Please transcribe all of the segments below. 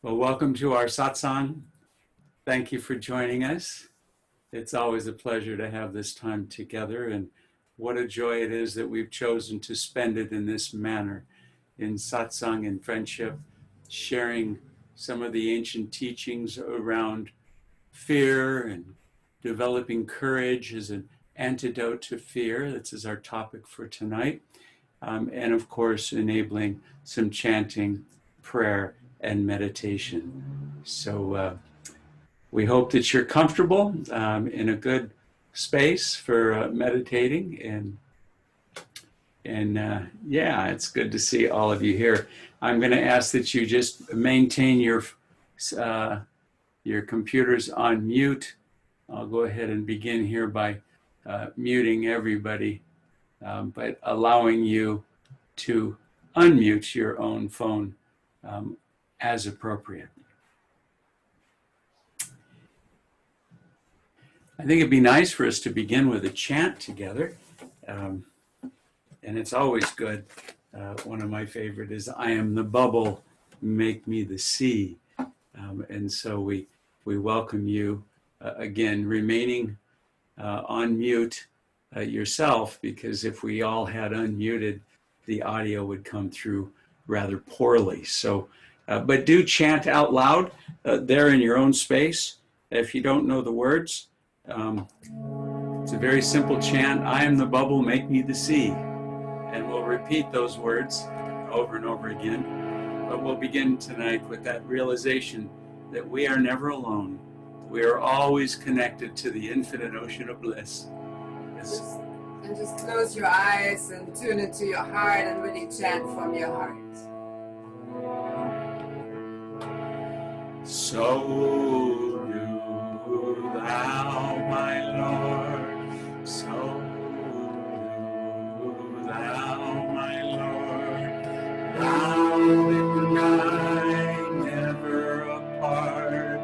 Well, welcome to our satsang. Thank you for joining us. It's always a pleasure to have this time together, and what a joy it is that we've chosen to spend it in this manner, in satsang and friendship, sharing some of the ancient teachings around fear and developing courage as an antidote to fear. This is our topic for tonight. And of course, enabling some chanting, prayer, and meditation. So we hope that you're comfortable in a good space for meditating, and yeah, it's good to see all of you here. I'm going to ask that you just maintain your computers on mute. I'll go ahead and begin here by muting everybody, but allowing you to unmute your own phone as appropriate. I think it'd be nice for us to begin with a chant together. And it's always good. One of my favorite is, I am the bubble, make me the sea. And so we welcome you again, remaining on mute yourself, because if we all had unmuted, the audio would come through rather poorly. So, but do chant out loud there in your own space. If you don't know the words, it's a very simple chant. I am the bubble, make me the sea. And we'll repeat those words over and over again. But we'll begin tonight with that realization that we are never alone. We are always connected to the infinite ocean of bliss. And just close your eyes and tune into your heart and really chant from your heart. So do thou, my Lord, so do thou, my Lord, thou and I never apart,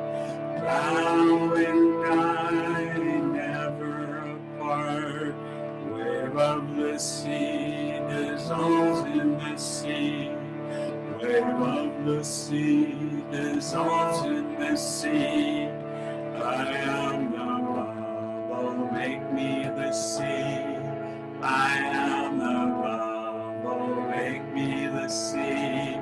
thou and I never apart, wave of the sea dissolves in the sea. Wave of the sea dissolves in the sea. I am the bubble, make me the sea. I am the bubble, make me the sea.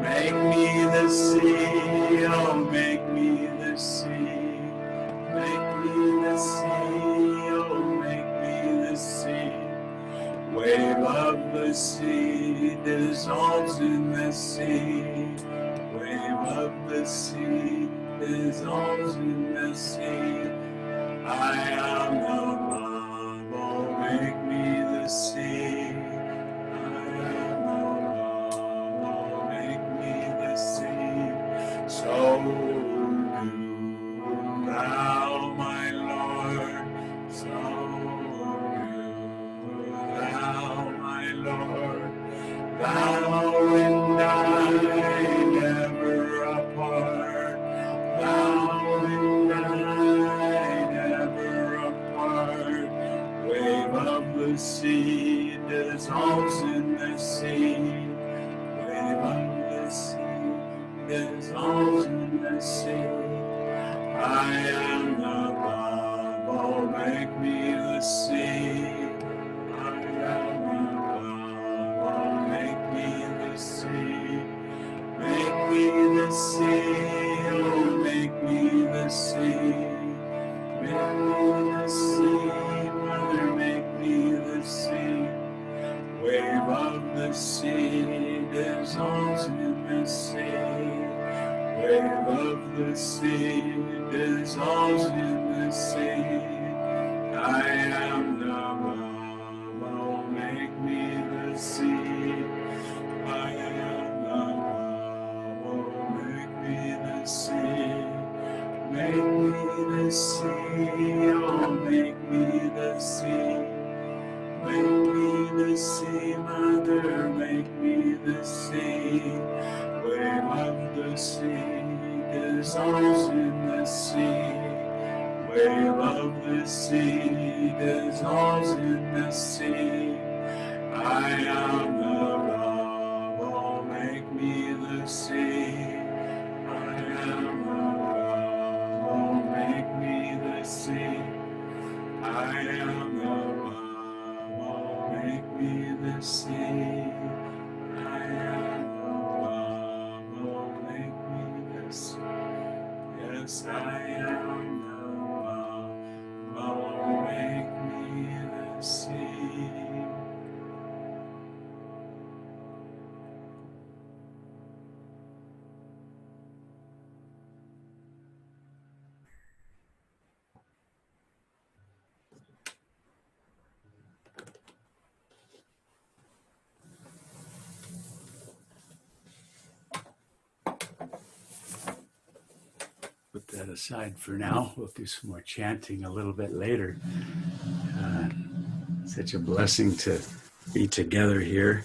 Make me the sea, oh make me the sea. Make me the sea, oh make me the sea. Wave of the sea dissolves in the sea. Wave of the sea dissolves in the sea. I am the bubble, make me the sea. I am the bubble, make me the sea. So do thou, my Lord, so thou, my Lord, thou and I never apart, thou and I never apart, wave of the sea dissolves in the sea, wave of the sea dissolves in the sea. I am the bubble, make me the sea. I am the bubble, make me the sea. Make me the sea, oh make me the sea. Make me the sea, mother, make me the sea. Wave of the sea dissolves in the sea. Wave of the sea dissolves in the sea. I am the bubble, make me the sea. I am the bubble, make me the sea. Make me the sea, oh make me the sea. Make me the sea, mother, make me the sea. Wave of the sea dissolves in the sea. Wave of the sea dissolves in the sea. I am the bubble, make me the sea. I that aside for now. We'll do some more chanting a little bit later. Such a blessing to be together here.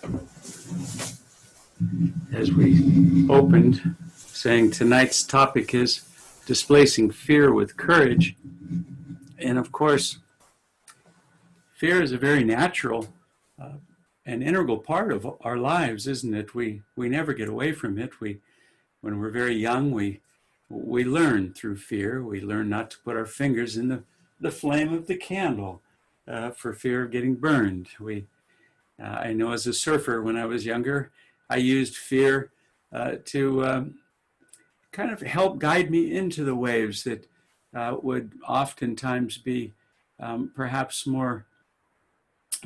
As we opened, saying tonight's topic is displacing fear with courage. And of course, fear is a very natural and integral part of our lives, isn't it? We never get away from it. When we're very young, we learn through fear. We learn not to put our fingers in the flame of the candle for fear of getting burned. I know as a surfer when I was younger, I used fear to kind of help guide me into the waves that would oftentimes be perhaps more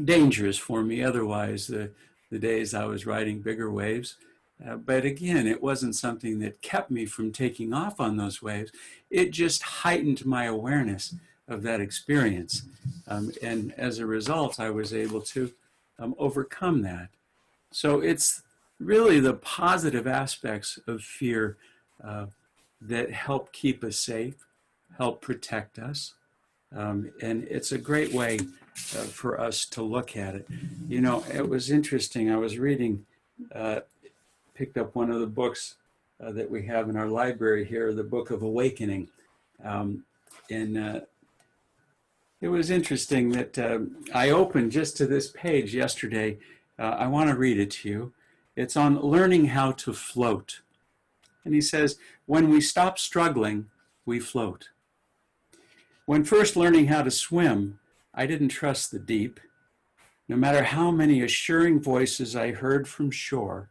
dangerous for me otherwise, the days I was riding bigger waves. But again, it wasn't something that kept me from taking off on those waves. It just heightened my awareness of that experience. And as a result, I was able to overcome that. So it's really the positive aspects of fear that help keep us safe, help protect us. And it's a great way for us to look at it. You know, it was interesting. I was reading, picked up one of the books that we have in our library here, the Book of Awakening. And it was interesting that I opened just to this page yesterday. I want to read it to you. It's on learning how to float. And he says, when we stop struggling, we float. When first learning how to swim, I didn't trust the deep. No matter how many assuring voices I heard from shore,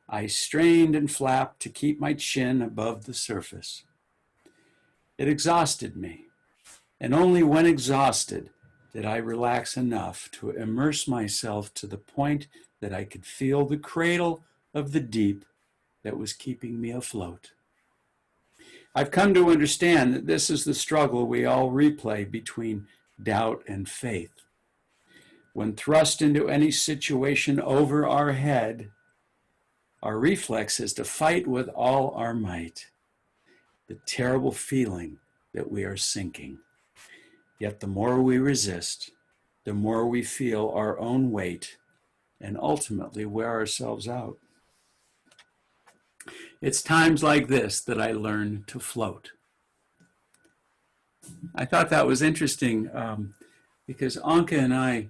I strained and flapped to keep my chin above the surface. It exhausted me, and only when exhausted did I relax enough to immerse myself to the point that I could feel the cradle of the deep that was keeping me afloat. I've come to understand that this is the struggle we all replay between doubt and faith. When thrust into any situation over our head, our reflex is to fight with all our might, the terrible feeling that we are sinking. Yet the more we resist, the more we feel our own weight and ultimately wear ourselves out. It's times like this that I learn to float. I thought that was interesting because Anka and I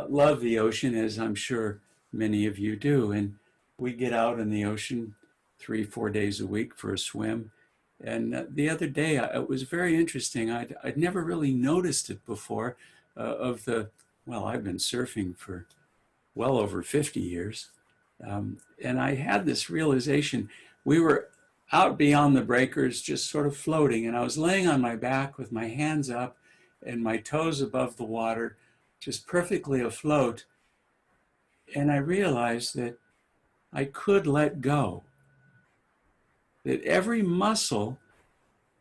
love the ocean, as I'm sure many of you do. And we get out in the ocean 3-4 days a week for a swim. And the other day, it was very interesting. I'd never really noticed it before I've been surfing for well over 50 years. And I had this realization. We were out beyond the breakers, just sort of floating. And I was laying on my back with my hands up and my toes above the water, just perfectly afloat. And I realized that I could let go. That every muscle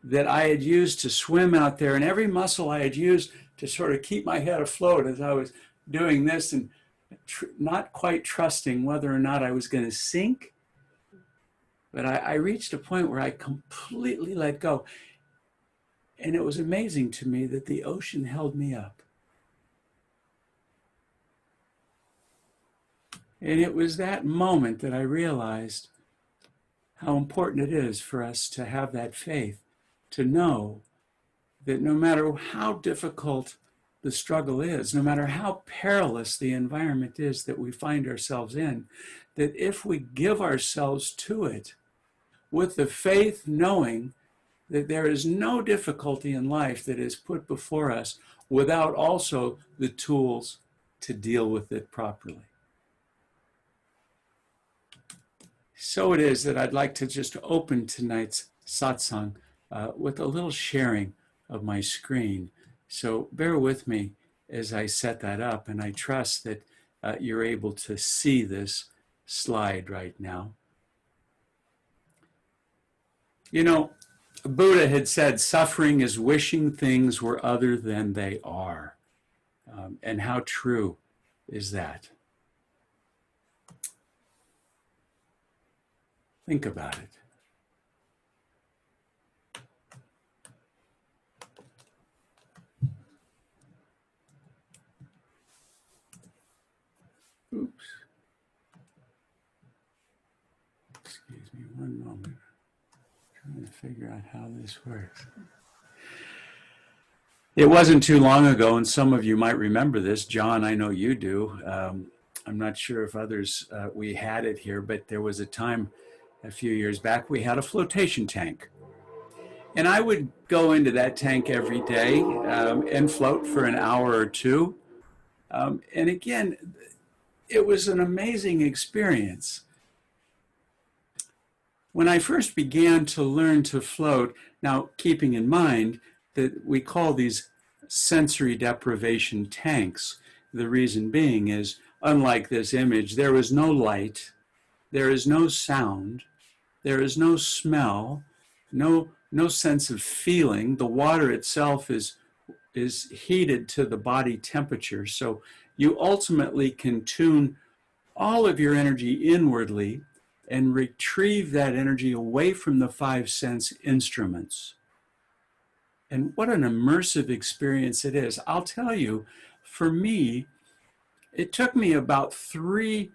that I had used to swim out there and every muscle I had used to sort of keep my head afloat as I was doing this and not quite trusting whether or not I was going to sink. But I reached a point where I completely let go. And it was amazing to me that the ocean held me up. And it was that moment that I realized how important it is for us to have that faith, to know that no matter how difficult the struggle is, no matter how perilous the environment is that we find ourselves in, that if we give ourselves to it with the faith knowing that there is no difficulty in life that is put before us without also the tools to deal with it properly. So it is that I'd like to just open tonight's satsang with a little sharing of my screen. So bear with me as I set that up, and I trust that you're able to see this slide right now. You know, Buddha had said suffering is wishing things were other than they are. And how true is that? Think about it. Excuse me one moment. I'm trying to figure out how this works. It wasn't too long ago, and some of you might remember this. John, I know you do. I'm not sure if others, we had it here, but there was a time a few years back we had a flotation tank. And I would go into that tank every day and float for an hour or two. And again, it was an amazing experience. When I first began to learn to float, now keeping in mind that we call these sensory deprivation tanks, the reason being is, unlike this image, there is no light, there is no sound, there is no smell, no sense of feeling. The water itself is heated to the body temperature, so you ultimately can tune all of your energy inwardly and retrieve that energy away from the five sense instruments. And what an immersive experience it is. I'll tell you, for me, it took me about three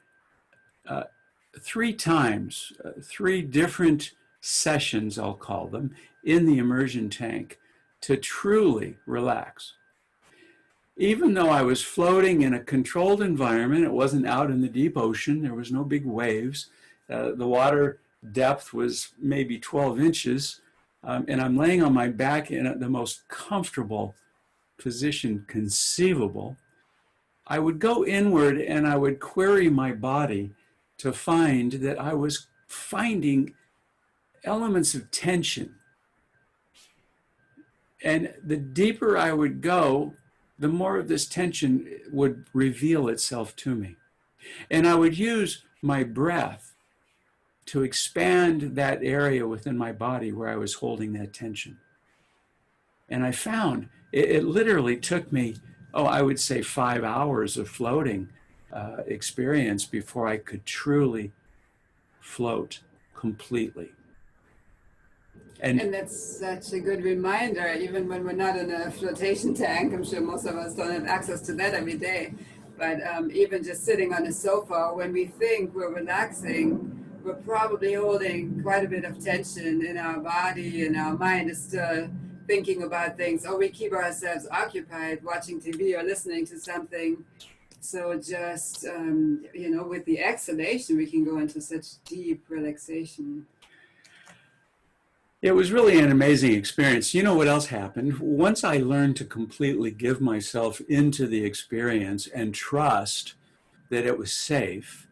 times, three different sessions, I'll call them, in the immersion tank to truly relax. Even though I was floating in a controlled environment, it wasn't out in the deep ocean, there was no big waves, the water depth was maybe 12 inches, and I'm laying on my back in the most comfortable position conceivable. I would go inward and I would query my body to find that I was finding elements of tension. And the deeper I would go, the more of this tension would reveal itself to me. And I would use my breath to expand that area within my body where I was holding that tension. And I found it literally took me, I would say 5 hours of floating experience before I could truly float completely. And that's such a good reminder, even when we're not in a flotation tank. I'm sure most of us don't have access to that every day. But even just sitting on a sofa, when we think we're relaxing, we're probably holding quite a bit of tension in our body, and our mind is still thinking about things, or we keep ourselves occupied watching TV or listening to something. So just, with the exhalation, we can go into such deep relaxation. It was really an amazing experience. You know what else happened? Once I learned to completely give myself into the experience and trust that it was safe,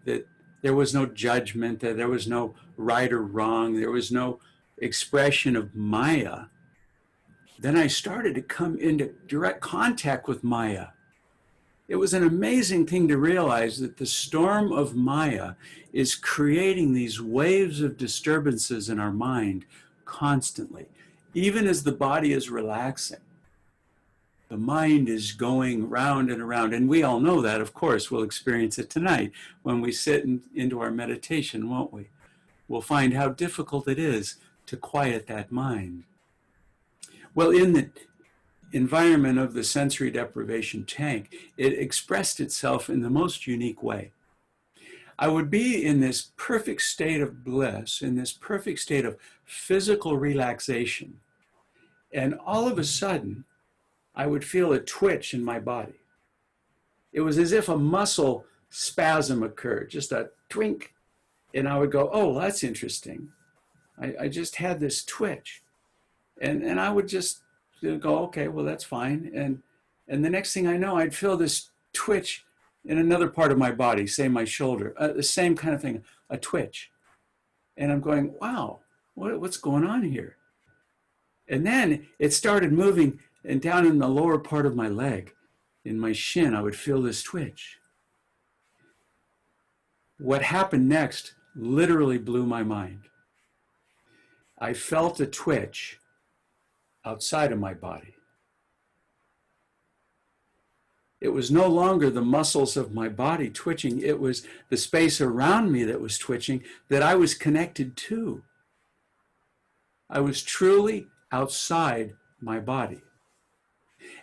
that there was no judgment, that there was no right or wrong, there was no expression of Maya, then I started to come into direct contact with Maya. It was an amazing thing to realize that the storm of Maya is creating these waves of disturbances in our mind constantly. Even as the body is relaxing, the mind is going round and around. And we all know that, of course. We'll experience it tonight when we sit into our meditation, won't we? We'll find how difficult it is to quiet that mind. Well, in the environment of the sensory deprivation tank, it expressed itself in the most unique way. I would be in this perfect state of bliss, in this perfect state of physical relaxation, and all of a sudden, I would feel a twitch in my body. It was as if a muscle spasm occurred, just a twink, and I would go, oh, that's interesting. I just had this twitch. And I would just go, okay, well, that's fine. And the next thing I know, I'd feel this twitch in another part of my body, say my shoulder, the same kind of thing, a twitch. And I'm going, wow, what's going on here? And then it started moving, and down in the lower part of my leg, in my shin, I would feel this twitch. What happened next literally blew my mind. I felt a twitch outside of my body. It was no longer the muscles of my body twitching. It was the space around me that was twitching, that I was connected to. I was truly outside my body.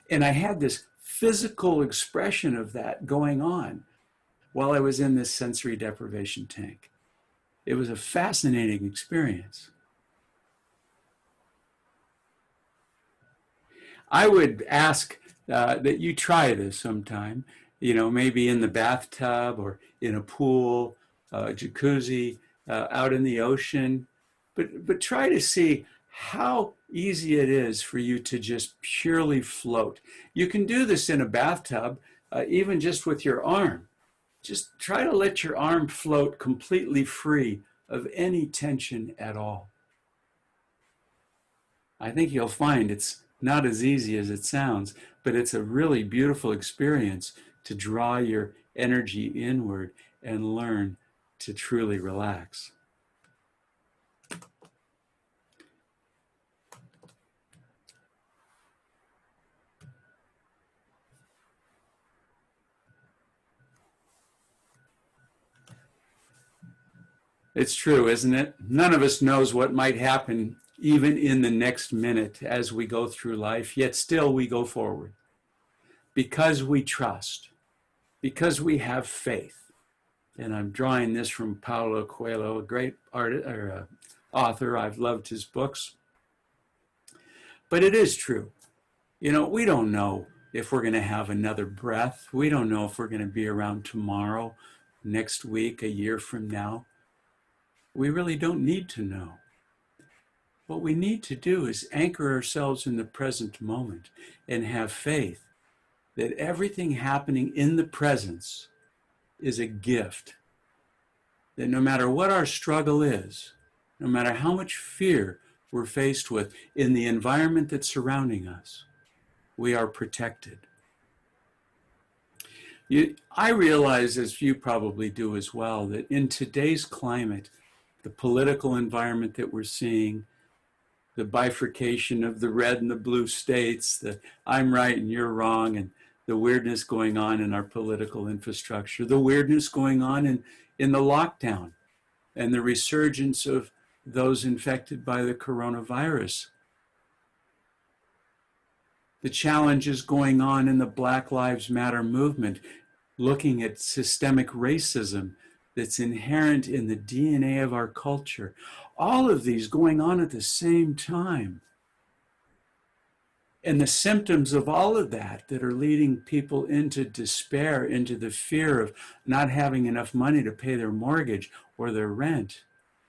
And I had this physical expression of that going on while I was in this sensory deprivation tank. It was a fascinating experience. I would ask that you try this sometime, maybe in the bathtub or in a pool, jacuzzi, out in the ocean, but try to see how easy it is for you to just purely float. You can do this in a bathtub, even just with your arm. Just try to let your arm float completely free of any tension at all. I think you'll find it's not as easy as it sounds, but it's a really beautiful experience to draw your energy inward and learn to truly relax. It's true, isn't it? None of us knows what might happen even in the next minute as we go through life, yet still we go forward because we trust, because we have faith. And I'm drawing this from Paulo Coelho, a great author. I've loved his books. But it is true. We don't know if we're going to have another breath. We don't know if we're going to be around tomorrow, next week, a year from now. We really don't need to know. What we need to do is anchor ourselves in the present moment and have faith that everything happening in the presence is a gift. That no matter what our struggle is, no matter how much fear we're faced with in the environment that's surrounding us, we are protected. I realize, as you probably do as well, that in today's climate, the political environment that we're seeing, the bifurcation of the red and the blue states, the I'm right and you're wrong, and the weirdness going on in our political infrastructure, the weirdness going on in the lockdown, and the resurgence of those infected by the coronavirus. The challenges going on in the Black Lives Matter movement, looking at systemic racism that's inherent in the DNA of our culture. All of these going on at the same time. And the symptoms of all of that are leading people into despair, into the fear of not having enough money to pay their mortgage or their rent,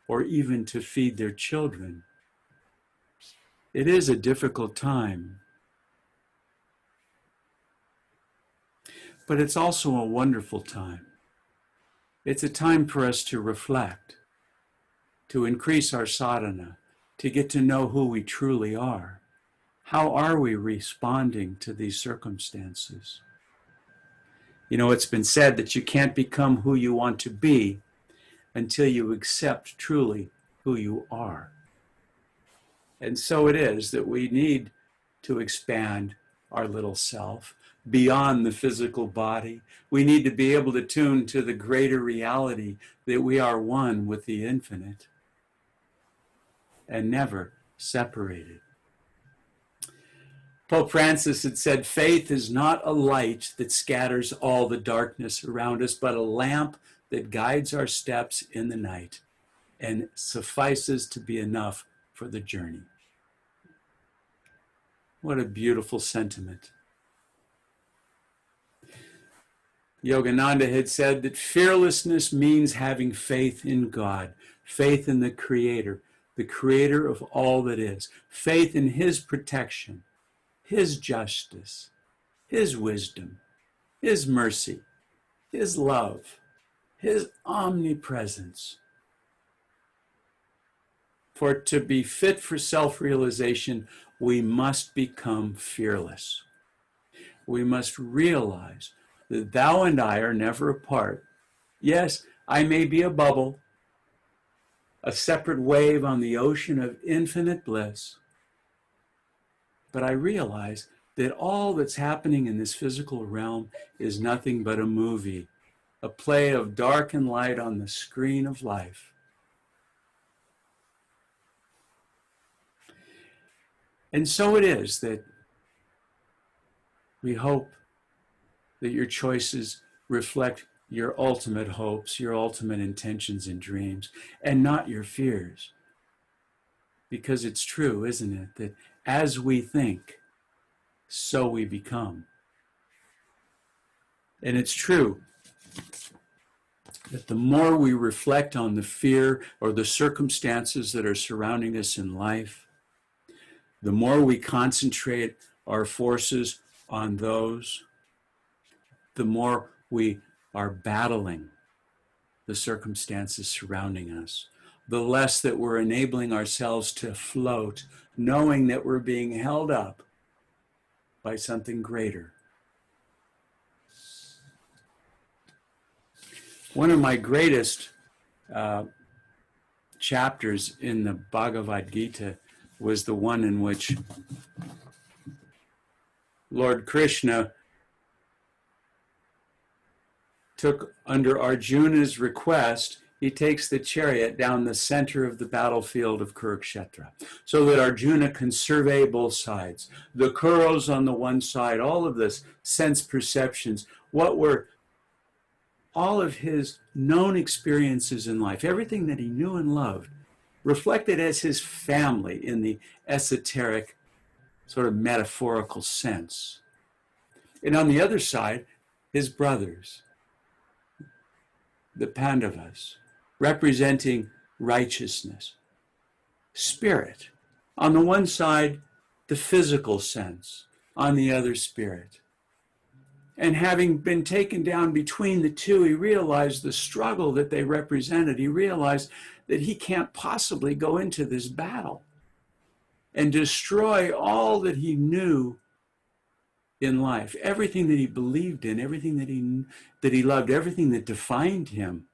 or even to feed their children. It is a difficult time. But it's also a wonderful time. It's a time for us to reflect, to increase our sadhana, to get to know who we truly are. How are we responding to these circumstances? It's been said that you can't become who you want to be until you accept truly who you are. And so it is that we need to expand our little self beyond the physical body. We need to be able to tune to the greater reality that we are one with the infinite and never separated. Pope Francis had said, faith is not a light that scatters all the darkness around us, but a lamp that guides our steps in the night and suffices to be enough for the journey. What a beautiful sentiment. Yogananda had said that fearlessness means having faith in God, faith in the Creator of all that is, faith in His protection, His justice, His wisdom, His mercy, His love, His omnipresence. For to be fit for self-realization, we must become fearless. We must realize that thou and I are never apart. Yes, I may be a bubble, a separate wave on the ocean of infinite bliss, but I realize that all that's happening in this physical realm is nothing but a movie, a play of dark and light on the screen of life. And so it is that we hope that your choices reflect your ultimate hopes, your ultimate intentions and dreams, and not your fears. Because it's true, isn't it, that as we think, so we become. And it's true that the more we reflect on the fear or the circumstances that are surrounding us in life, the more we concentrate our forces on those, the more we are battling the circumstances surrounding us, the less that we're enabling ourselves to float, knowing that we're being held up by something greater. One of my greatest chapters in the Bhagavad Gita was the one in which Lord Krishna took, under Arjuna's request, he takes the chariot down the center of the battlefield of Kurukshetra so that Arjuna can survey both sides. The Kauravas on the one side, all of this sense perceptions, what were all of his known experiences in life, everything that he knew and loved, reflected as his family in the esoteric, sort of metaphorical sense. And on the other side, his brothers, the Pandavas, representing righteousness, spirit. On the one side, the physical sense, on the other, spirit. And having been taken down between the two, he realized the struggle that they represented. He realized that he can't possibly go into this battle and destroy all that he knew in life, everything that he believed in, everything that he loved, everything that defined him.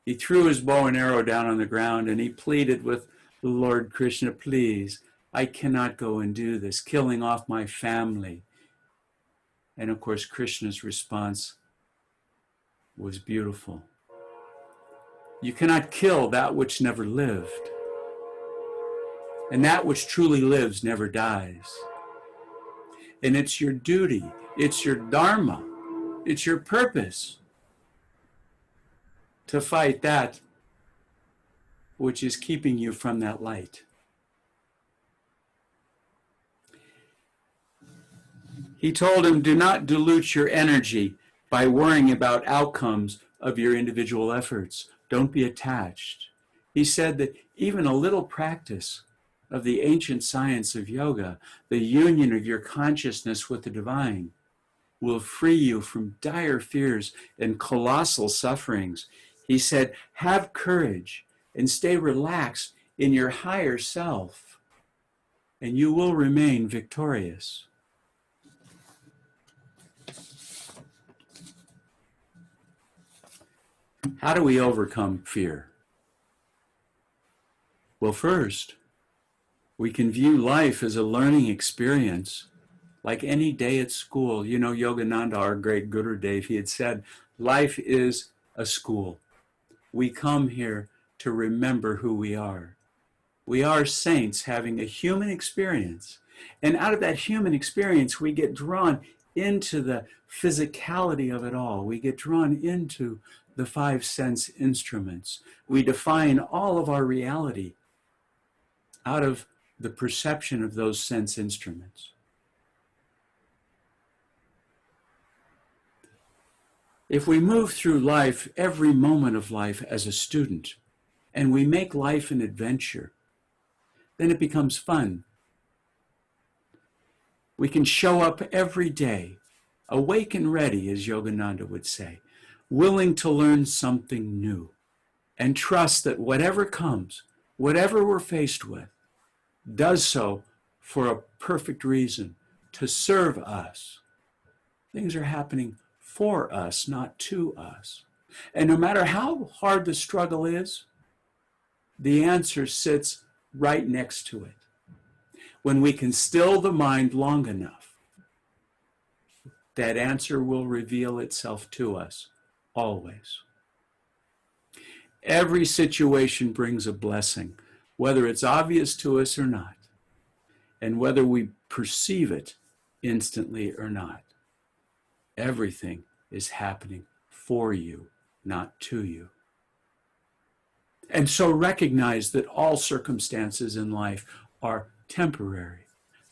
He threw his bow and arrow down on the ground and he pleaded with Lord Krishna, please, I cannot go and do this, killing off my family. And of course, Krishna's response was beautiful. You cannot kill that which never lived. And that which truly lives never dies. And it's your duty, it's your dharma, it's your purpose to fight that which is keeping you from that light. He told him, do not dilute your energy by worrying about outcomes of your individual efforts. Don't be attached. He said that even a little practice of the ancient science of yoga, the union of your consciousness with the divine, will free you from dire fears and colossal sufferings. He said, have courage and stay relaxed in your higher self, and you will remain victorious. How do we overcome fear? Well, first, we can view life as a learning experience, like any day at school. You know, Yogananda, our great Gurudev, he had said, life is a school. We come here to remember who we are. We are saints having a human experience. And out of that human experience, we get drawn into the physicality of it all. We get drawn into the five sense instruments. We define all of our reality out of the perception of those sense instruments. If we move through life, every moment of life as a student, and we make life an adventure, then it becomes fun. We can show up every day, awake and ready, as Yogananda would say, willing to learn something new, and trust that whatever comes, whatever we're faced with, does so for a perfect reason, to serve us. Things are happening for us, not to us. And no matter how hard the struggle is, the answer sits right next to it. When we can still the mind long enough, that answer will reveal itself to us, always. Every situation brings a blessing, whether it's obvious to us or not, and whether we perceive it instantly or not. Everything is happening for you, not to you. And so recognize that all circumstances in life are temporary.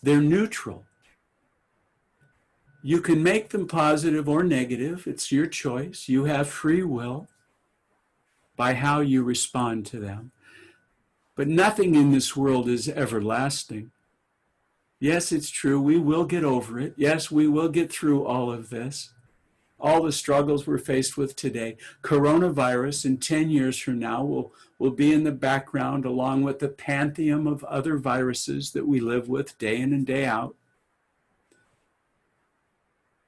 They're neutral. You can make them positive or negative. It's your choice. You have free will by how you respond to them. But nothing in this world is everlasting. Yes, it's true. We will get over it. Yes, we will get through all of this. All the struggles we're faced with today. Coronavirus in 10 years from now will be in the background along with the pantheon of other viruses that we live with day in and day out.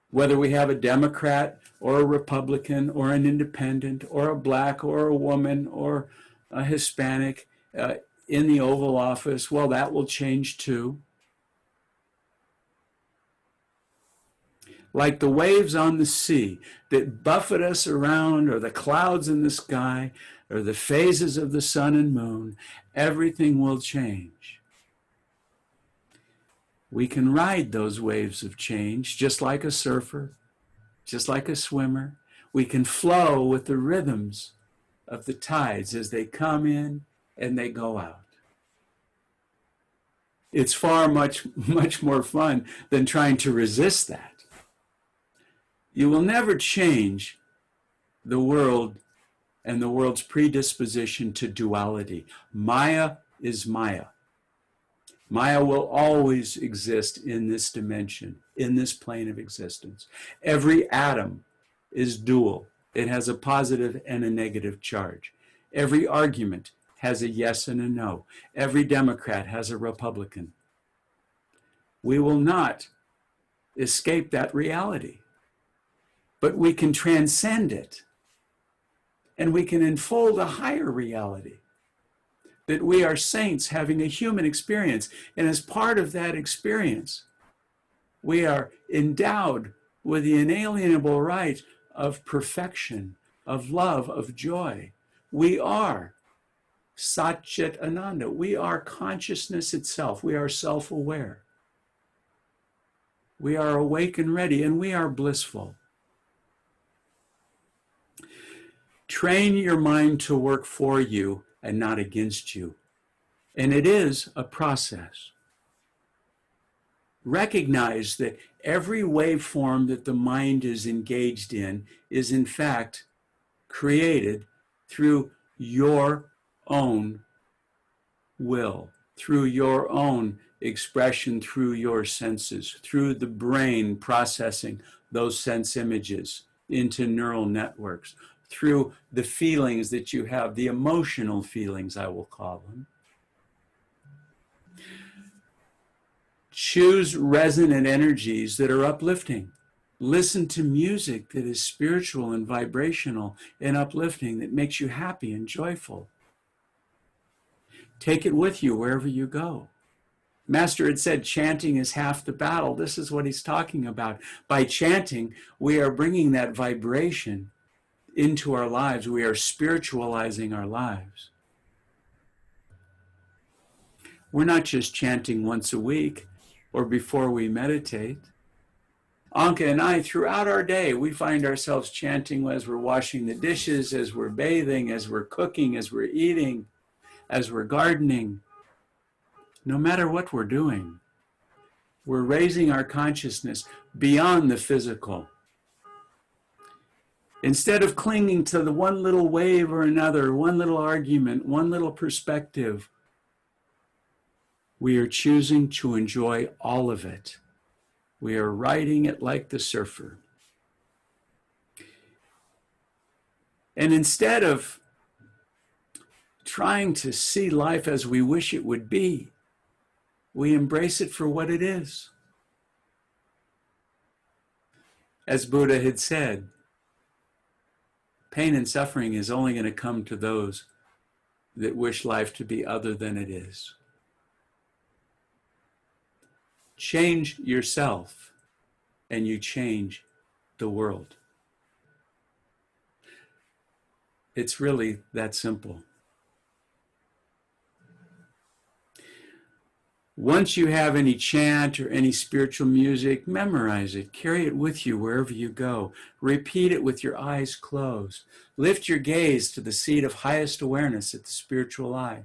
Whether we have a Democrat or a Republican or an independent or a black or a woman or a Hispanic in the Oval Office, well, that will change too. Like the waves on the sea that buffet us around, or the clouds in the sky, or the phases of the sun and moon, everything will change. We can ride those waves of change just like a surfer, just like a swimmer. We can flow with the rhythms of the tides as they come in and they go out. It's far much more fun than trying to resist that. You will never change the world and the world's predisposition to duality. Maya is Maya. Maya will always exist in this dimension, in this plane of existence. Every atom is dual. It has a positive and a negative charge. Every argument has a yes and a no. Every Democrat has a Republican. We will not escape that reality, but we can transcend it, and we can enfold a higher reality, that we are saints having a human experience, and as part of that experience, we are endowed with the inalienable right of perfection, of love, of joy. We are Sat Chit Ananda. We are consciousness itself. We are self-aware. We are awake and ready, and we are blissful. Train your mind to work for you and not against you. And it is a process. Recognize that every waveform that the mind is engaged in is in fact created through your own will, through your own expression, through your senses, through the brain processing those sense images into neural networks, through the feelings that you have, the emotional feelings, I will call them. Choose resonant energies that are uplifting. Listen to music that is spiritual and vibrational and uplifting, that makes you happy and joyful. Take it with you wherever you go. Master had said chanting is half the battle. This is what he's talking about. By chanting, we are bringing that vibration into our lives. We are spiritualizing our lives. We're not just chanting once a week or before we meditate. Anka and I, throughout our day, we find ourselves chanting as we're washing the dishes, as we're bathing, as we're cooking, as we're eating, as we're gardening. No matter what we're doing, we're raising our consciousness beyond the physical. Instead of clinging to the one little wave or another, one little argument, one little perspective, we are choosing to enjoy all of it. We are riding it like the surfer. And instead of trying to see life as we wish it would be, we embrace it for what it is. As Buddha had said, pain and suffering is only going to come to those that wish life to be other than it is. Change yourself, and you change the world. It's really that simple. Once you have any chant or any spiritual music, memorize it. Carry it with you wherever you go. Repeat it with your eyes closed. Lift your gaze to the seat of highest awareness at the spiritual eye,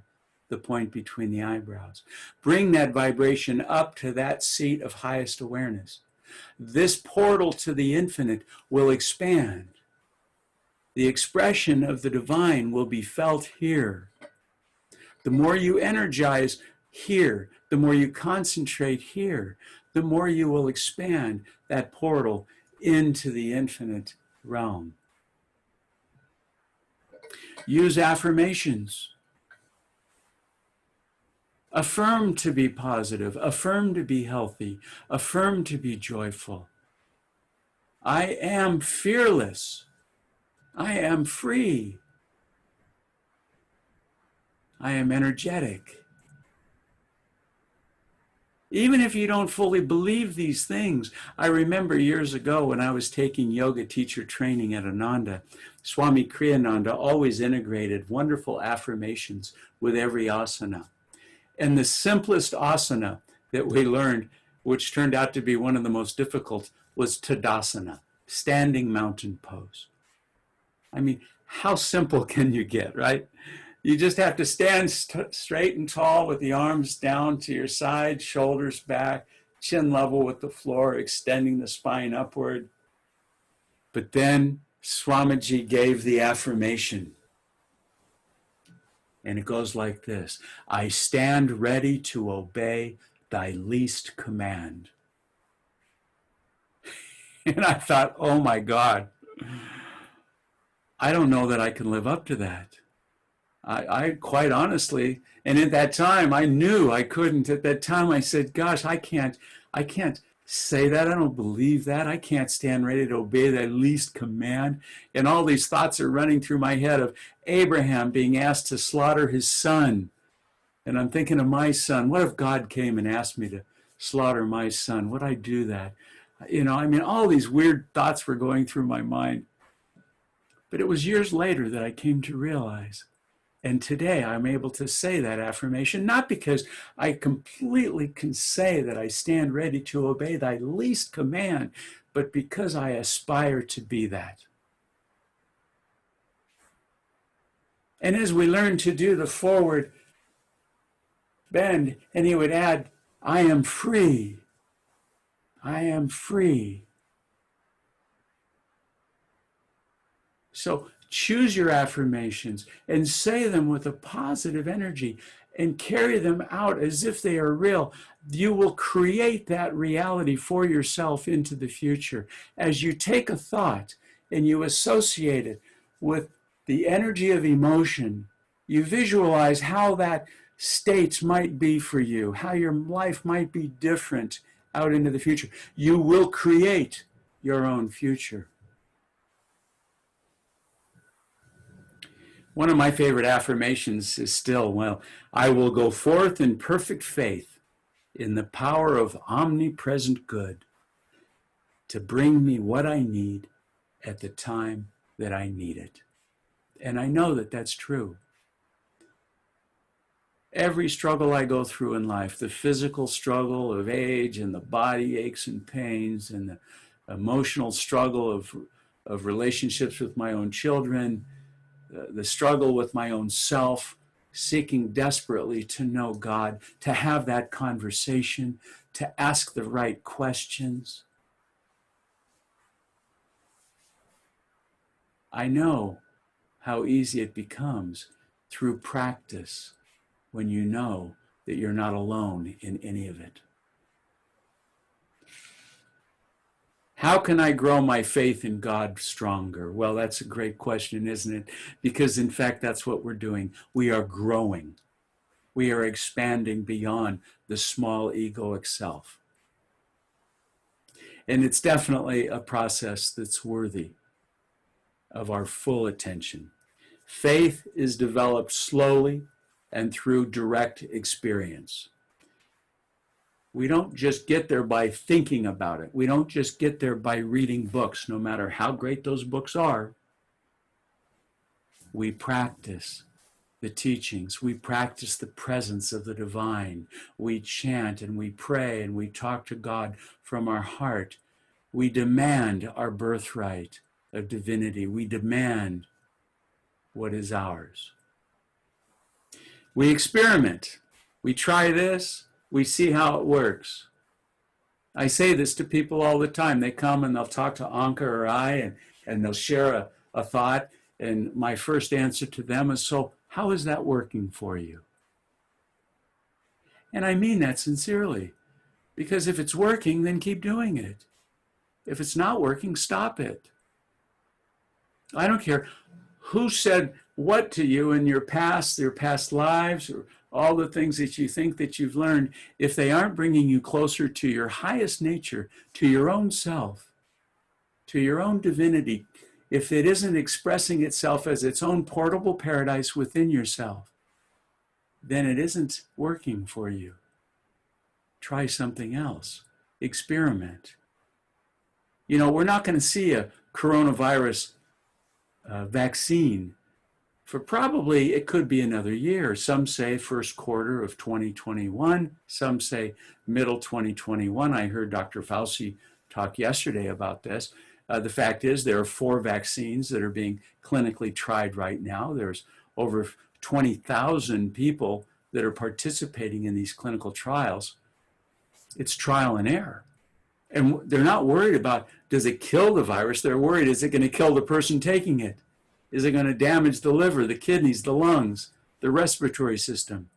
the point between the eyebrows. Bring that vibration up to that seat of highest awareness. This portal to the infinite will expand. The expression of the divine will be felt here. The more you energize here, the more you concentrate here, the more you will expand that portal into the infinite realm. Use affirmations. Affirm to be positive, affirm to be healthy, affirm to be joyful. I am fearless. I am free. I am energetic. Even if you don't fully believe these things, I remember years ago when I was taking yoga teacher training at Ananda, Swami Kriyananda always integrated wonderful affirmations with every asana. And the simplest asana that we learned, which turned out to be one of the most difficult, was Tadasana, standing mountain pose. I mean, how simple can you get, right? You just have to stand straight and tall with the arms down to your side, shoulders back, chin level with the floor, extending the spine upward. But then Swamiji gave the affirmation. And it goes like this: I stand ready to obey thy least command. And I thought, oh my God, I don't know that I can live up to that. I quite honestly, and at that time I knew I couldn't. At that time I said, gosh, I can't say that. I don't believe that. I can't stand ready to obey that least command. And all these thoughts are running through my head of Abraham being asked to slaughter his son. And I'm thinking of my son. What if God came and asked me to slaughter my son? Would I do that? You know, I mean, all these weird thoughts were going through my mind. But it was years later that I came to realize. And today I'm able to say that affirmation, not because I completely can say that I stand ready to obey thy least command, but because I aspire to be that. And as we learn to do the forward bend, and he would add, I am free. I am free. So choose your affirmations and say them with a positive energy and carry them out as if they are real. You will create that reality for yourself into the future. As you take a thought and you associate it with the energy of emotion, you visualize how that states might be for you, how your life might be different out into the future. You will create your own future. One of my favorite affirmations is still, well, I will go forth in perfect faith in the power of omnipresent good to bring me what I need at the time that I need it. And I know that that's true. Every struggle I go through in life, the physical struggle of age and the body aches and pains and the emotional struggle of relationships with my own children, the struggle with my own self, seeking desperately to know God, to have that conversation, to ask the right questions. I know how easy it becomes through practice when you know that you're not alone in any of it. How can I grow my faith in God stronger? Well, that's a great question, isn't it? Because in fact, that's what we're doing. We are growing. We are expanding beyond the small egoic self. And it's definitely a process that's worthy of our full attention. Faith is developed slowly and through direct experience. We don't just get there by thinking about it. We don't just get there by reading books, no matter how great those books are. We practice the teachings. We practice the presence of the divine. We chant and we pray and we talk to God from our heart. We demand our birthright of divinity. We demand what is ours. We experiment. We try this. We see how it works. I say this to people all the time. They come and they'll talk to Anka or I, and they'll share a thought. And my first answer to them is, so how is that working for you? And I mean that sincerely. Because if it's working, then keep doing it. If it's not working, stop it. I don't care who said what to you in your past lives, or all the things that you think that you've learned. If they aren't bringing you closer to your highest nature, to your own self, to your own divinity, if it isn't expressing itself as its own portable paradise within yourself, then it isn't working for you. Try something else. Experiment. You know, we're not going to see a coronavirus vaccine for probably, it could be another year. Some say first quarter of 2021. Some say middle 2021. I heard Dr. Fauci talk yesterday about this. The fact is there are 4 vaccines that are being clinically tried right now. There's over 20,000 people that are participating in these clinical trials. It's trial and error. And they're not worried about, does it kill the virus? They're worried, is it going to kill the person taking it? Is it going to damage the liver, the kidneys, the lungs, the respiratory system?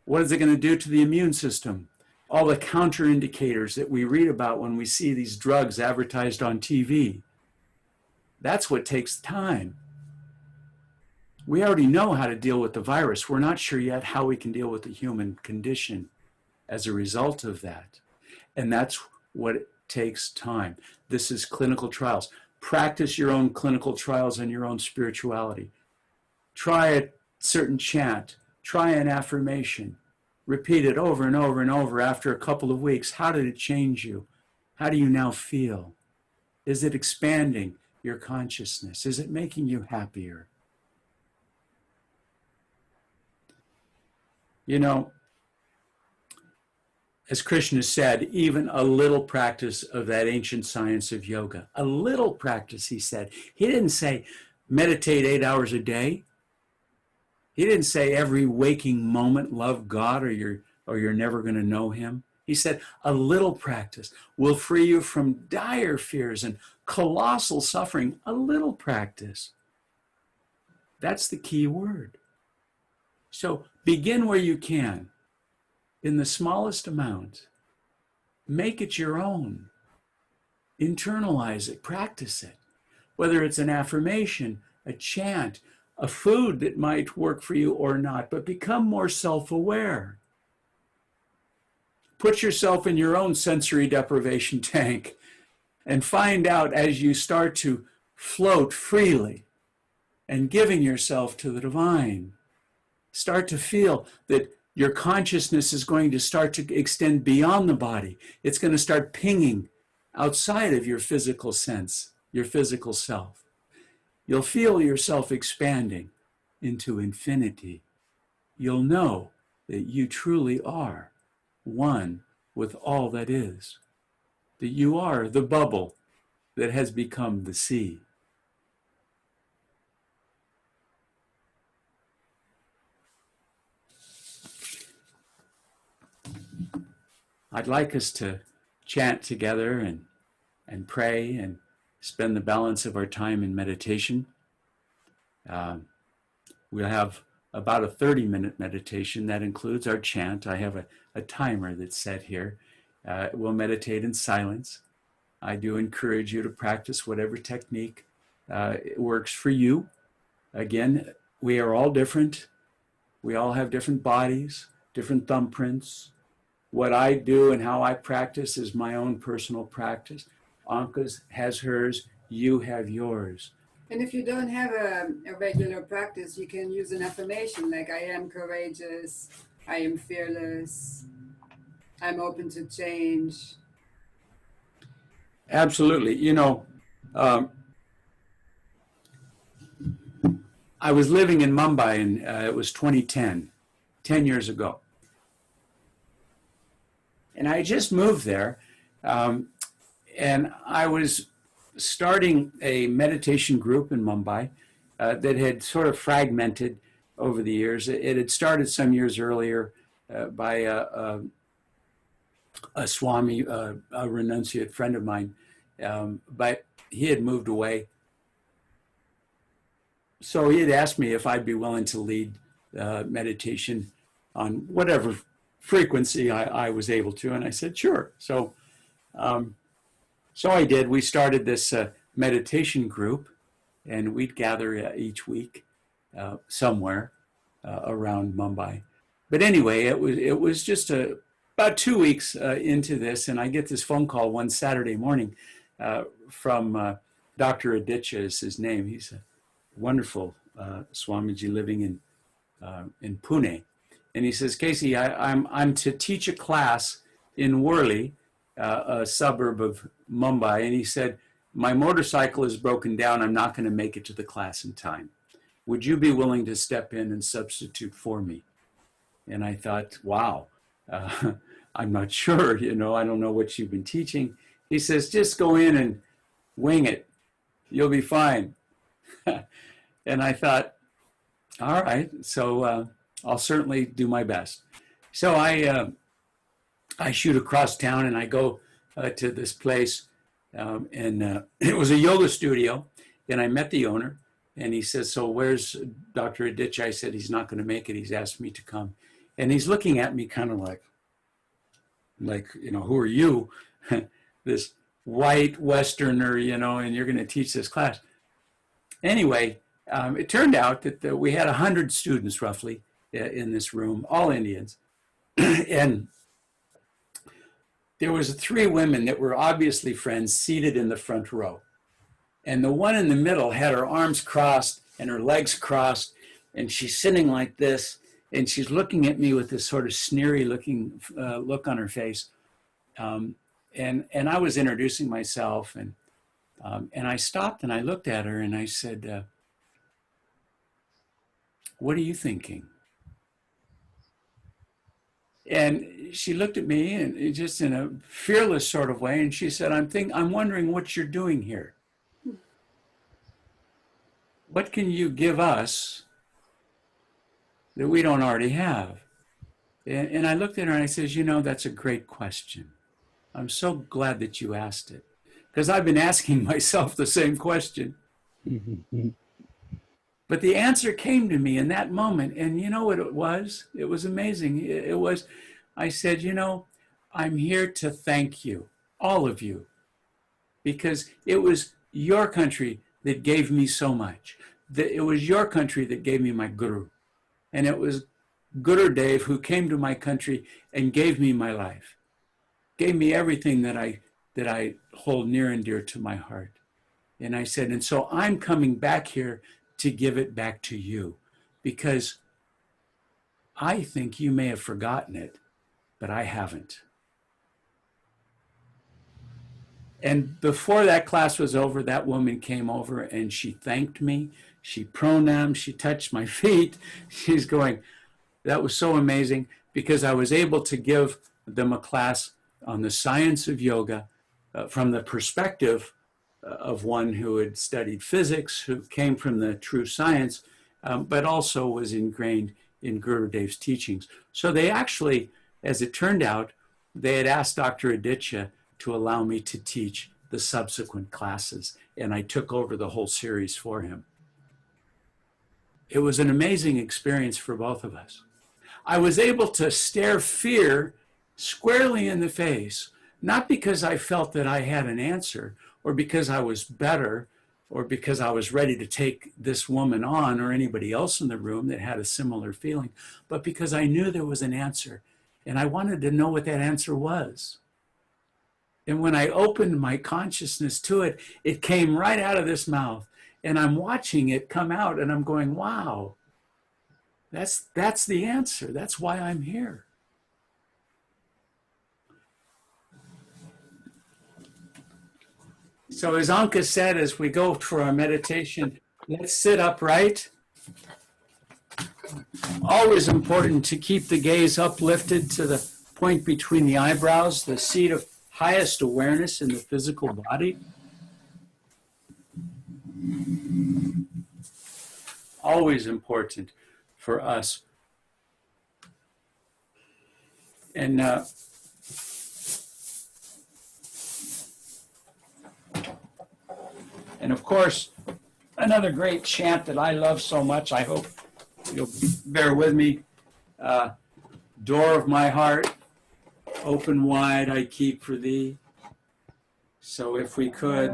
What is it going to do to the immune system? All the counterindicators that we read about when we see these drugs advertised on TV. That's what takes time. We already know how to deal with the virus. We're not sure yet how we can deal with the human condition as a result of that. And that's what it takes time. This is clinical trials. Practice your own clinical trials and your own spirituality. Try a certain chant. Try an affirmation. Repeat it over and over and over after a couple of weeks. How did it change you? How do you now feel? Is it expanding your consciousness? Is it making you happier? You know, as Krishna said, even a little practice of that ancient science of yoga, a little practice, he said. He didn't say meditate 8 hours a day. He didn't say every waking moment love God or you're never going to know him. He said a little practice will free you from dire fears and colossal suffering. A little practice. That's the key word. So begin where you can. In the smallest amount, make it your own. Internalize it, practice it. Whether it's an affirmation, a chant, a food that might work for you or not, but become more self-aware. Put yourself in your own sensory deprivation tank and find out as you start to float freely and giving yourself to the divine. Start to feel that your consciousness is going to start to extend beyond the body. It's going to start pinging outside of your physical sense, your physical self. You'll feel yourself expanding into infinity. You'll know that you truly are one with all that is, that you are the bubble that has become the sea. I'd like us to chant together and pray and spend the balance of our time in meditation. We'll have about a 30-minute meditation that includes our chant. I have a timer that's set here. We'll meditate in silence. I do encourage you to practice whatever technique works for you. Again, we are all different. We all have different bodies, different thumbprints. What I do and how I practice is my own personal practice. Anka's has hers, you have yours. And if you don't have a regular practice, you can use an affirmation like, I am courageous, I am fearless, I'm open to change. Absolutely. You know, I was living in Mumbai, and it was 2010, 10 years ago. And I just moved there, and I was starting a meditation group in Mumbai that had sort of fragmented over the years. It had started some years earlier by a Swami, a renunciate friend of mine, but he had moved away. So he had asked me if I'd be willing to lead meditation on whatever frequency I was able to, and I said sure. So I did. We started this meditation group, and we'd gather each week somewhere around Mumbai. But anyway, it was just about 2 weeks into this, and I get this phone call one Saturday morning from Dr. Aditya is his name. He's a wonderful Swamiji living in Pune. And he says, Casey, I'm to teach a class in Worli, a suburb of Mumbai. And he said, my motorcycle is broken down. I'm not going to make it to the class in time. Would you be willing to step in and substitute for me? And I thought, wow, I'm not sure, I don't know what you've been teaching. He says, just go in and wing it. You'll be fine. And I thought, all right, so I'll certainly do my best. So I shoot across town and I go to this place, and it was a yoga studio, and I met the owner, and he says, so where's Dr. Aditya? I said, he's not going to make it. He's asked me to come. And he's looking at me kind of like, who are you? This white Westerner, and you're going to teach this class. Anyway, it turned out that we had 100 students roughly in this room, all Indians. And there was 3 women that were obviously friends seated in the front row. And the one in the middle had her arms crossed and her legs crossed, and she's sitting like this, and she's looking at me with this sort of sneery looking look on her face. And I was introducing myself, and I stopped and I looked at her and I said, what are you thinking? And she looked at me and just in a fearless sort of way, and she said, I'm wondering what you're doing here. What can you give us that we don't already have? And I looked at her and I said, that's a great question. I'm so glad that you asked it, because I've been asking myself the same question. But the answer came to me in that moment, and you know what it was? It was amazing. I said, I'm here to thank you, all of you, because it was your country that gave me so much. It was your country that gave me my guru. And it was Gurudev who came to my country and gave me my life, gave me everything that I hold near and dear to my heart. And I said, and so I'm coming back here to give it back to you, because I think you may have forgotten it, but I haven't. And before that class was over, that woman came over and she thanked me. She pranam, she touched my feet. She's going, that was so amazing, because I was able to give them a class on the science of yoga from the perspective of one who had studied physics, who came from the true science, but also was ingrained in Gurudev's teachings. So they actually, as it turned out, they had asked Dr. Aditya to allow me to teach the subsequent classes, and I took over the whole series for him. It was an amazing experience for both of us. I was able to stare fear squarely in the face, not because I felt that I had an answer, or because I was better, or because I was ready to take this woman on or anybody else in the room that had a similar feeling, but because I knew there was an answer, and I wanted to know what that answer was. And when I opened my consciousness to it, it came right out of this mouth, and I'm watching it come out, and I'm going, wow, that's the answer. That's why I'm here. So as Anka said, as we go for our meditation, let's sit upright. Always important to keep the gaze uplifted to the point between the eyebrows, the seat of highest awareness in the physical body. Always important for us. And of course, another great chant that I love so much, I hope you'll bear with me. Door of my heart, open wide I keep for thee. So if we could.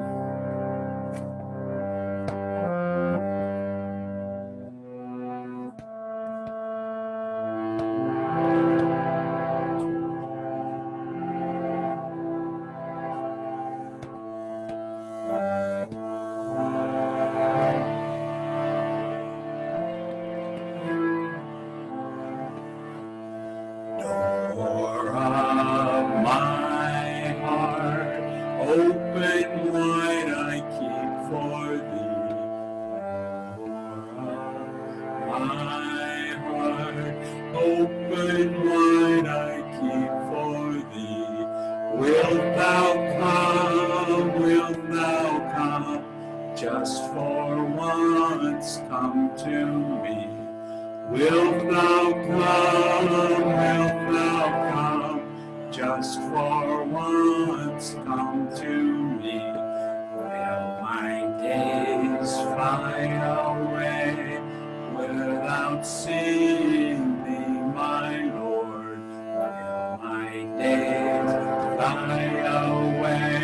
Door of my heart, open wide I keep for thee. Door of my heart, open wide I keep for thee. Wilt thou come, just for once come to me. Wilt thou come, just for once come to me. Will my days fly away without seeing thee, my Lord? Will my days fly away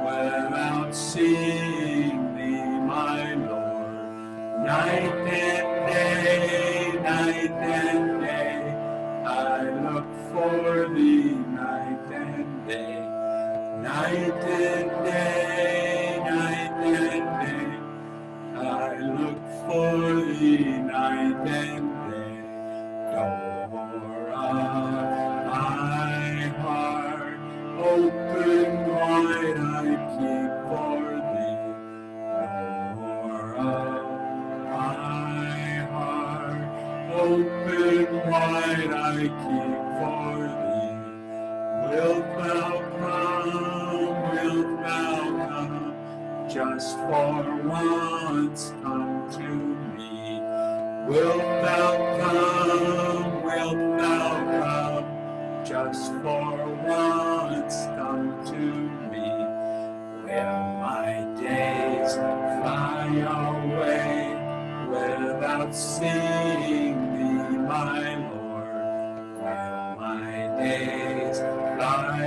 without seeing thee, my Lord? Night and day, I look for thee, night and day. Night and day, I look for thee, night and day. Door of my heart, open wide I keep for thee. Door of my heart, open wide I keep for thee. Wilt thou come, just for once come to me. Wilt thou come, just for once come to me. Will my days fly away without seeing thee, my Lord? Will my days fly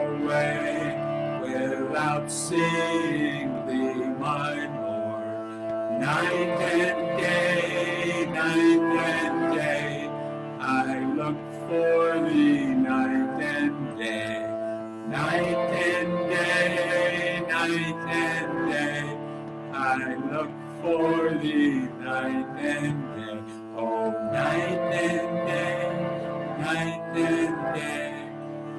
away without seeing thee, my Lord? Night and day, I look for thee, night and day. Night and day, I look for thee, night and day. Oh, night and day,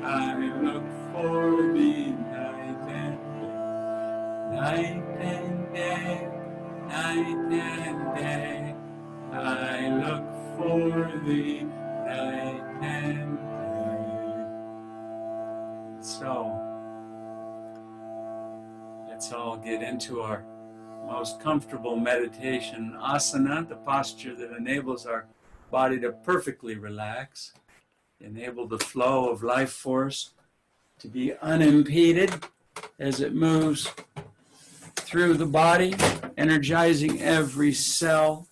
I look for thee, night and day. Night and day, I look for thee, night and day. So, let's all get into our most comfortable meditation asana, the posture that enables our body to perfectly relax, enable the flow of life force to be unimpeded as it moves through the body, energizing every cell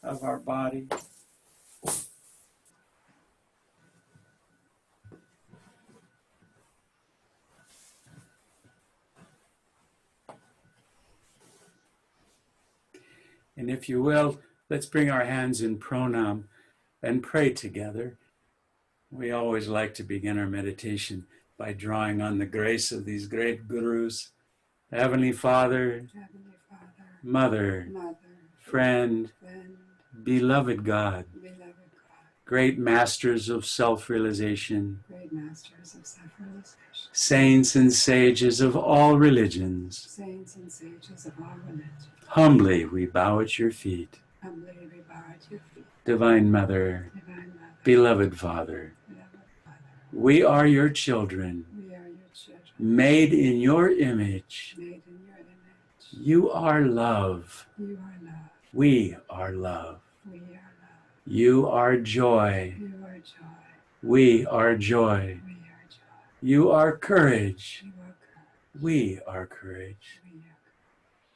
of our body. And if you will, let's bring our hands in pranam and pray together. We always like to begin our meditation by drawing on the grace of these great gurus. Heavenly Father, Mother, friend, beloved God, great masters of self-realization, saints and sages of all religions, humbly we bow at your feet. Humbly we bow at your feet. Divine Mother, Divine Mother, beloved Father, beloved Father, we are your children, we are your children, made in your image. made in your image. You are love. You are love. We are love. We are love. You are joy. You are joy. We are joy. We are joy. You are courage. You are courage. We are courage. We are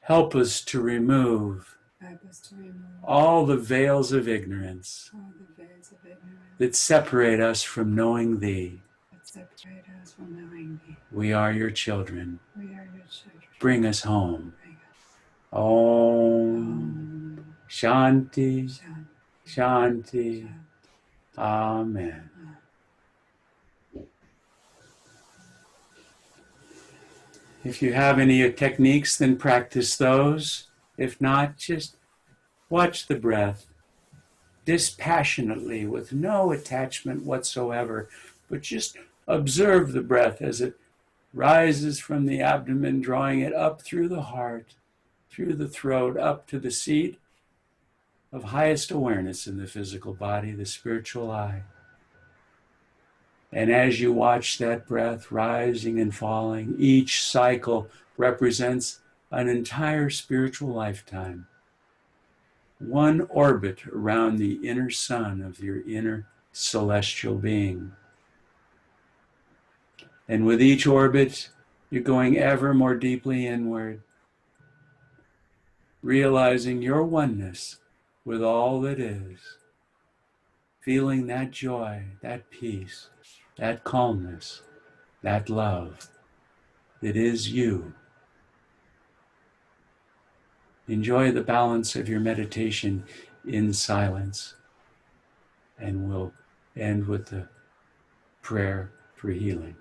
Help us to remove help us to remove all the veils of ignorance all the veils of ignorance that separate us from knowing Thee. that separate us from knowing Thee. We are your children. We are your children. Bring us home. Bring us. Om Shanti, Shanti. Shanti. Shanti. Amen. If you have any techniques, then practice those. If not, just watch the breath dispassionately with no attachment whatsoever, but just observe the breath as it rises from the abdomen, drawing it up through the heart, through the throat, up to the seat of highest awareness in the physical body, the spiritual eye. And as you watch that breath rising and falling, each cycle represents an entire spiritual lifetime. One orbit around the inner sun of your inner celestial being. And with each orbit, you're going ever more deeply inward, realizing your oneness with all that is, feeling that joy, that peace, that calmness, that love that is you. Enjoy the balance of your meditation in silence, and we'll end with the prayer for healing.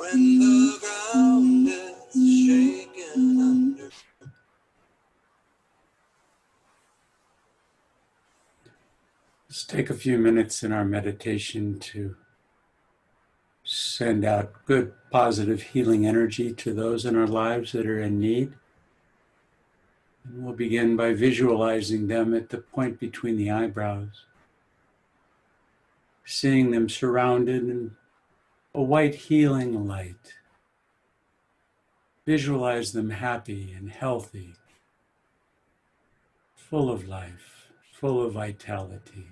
when the ground is shaken under. Let's take a few minutes in our meditation to send out good, positive, healing energy to those in our lives that are in need. And we'll begin by visualizing them at the point between the eyebrows, seeing them surrounded in a white healing light. Visualize them happy and healthy, full of life, full of vitality.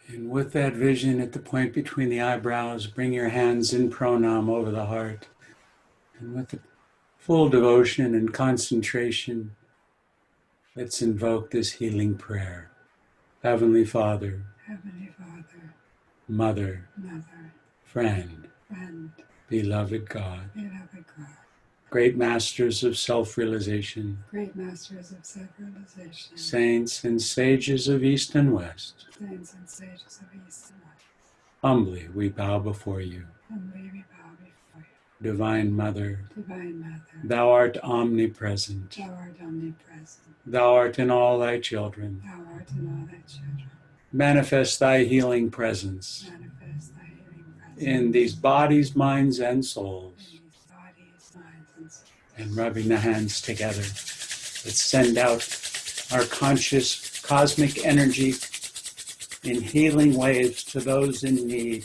And with that vision at the point between the eyebrows, bring your hands in pranam over the heart. And with the full devotion and concentration, let's invoke this healing prayer. Heavenly Father, Mother, Friend, beloved God, great masters of self-realization, saints and sages of East and West, humbly we bow before you. Divine Mother, Thou art omnipresent. Thou art in all thy children. Manifest thy healing presence in these bodies, minds, and souls. And rubbing the hands together, let's send out our conscious cosmic energy in healing waves to those in need,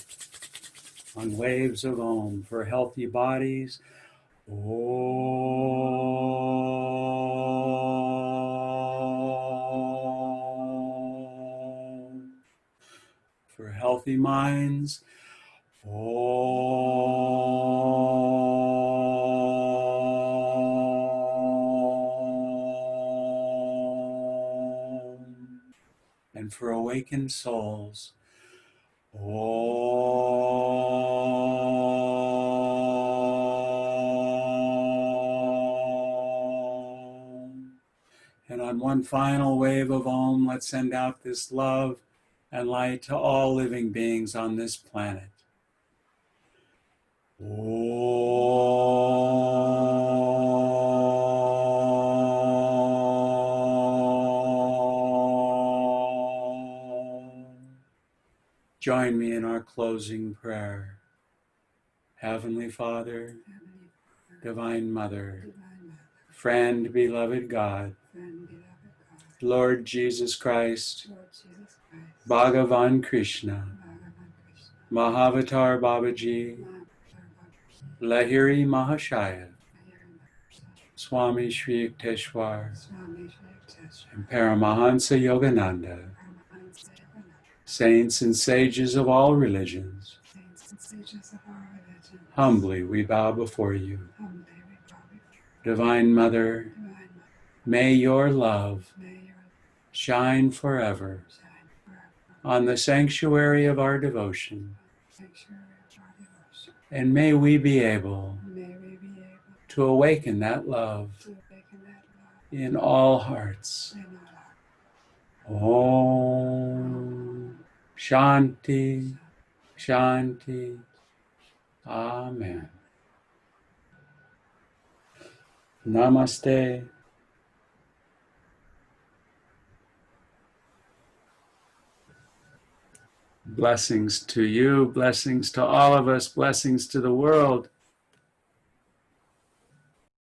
on waves of Om for healthy bodies. Om. For healthy minds. Om. And for awakened souls. Om. And on one final wave of Om, let's send out this love and light to all living beings on this planet. Join me in our closing prayer. Heavenly Father, Divine Mother, Friend, beloved God, Lord Jesus Christ, Bhagavan Krishna, Mahavatar Babaji, Lahiri Mahashaya, Swami Shri Yukteswar, and Paramahansa Yogananda, saints and sages of all religions, humbly we bow before you. Divine Mother, may your love shine forever on the sanctuary of our devotion, and may we be able to awaken that love in all hearts. Om Shanti, Shanti, Amen. Namaste. Blessings to you, blessings to all of us, blessings to the world.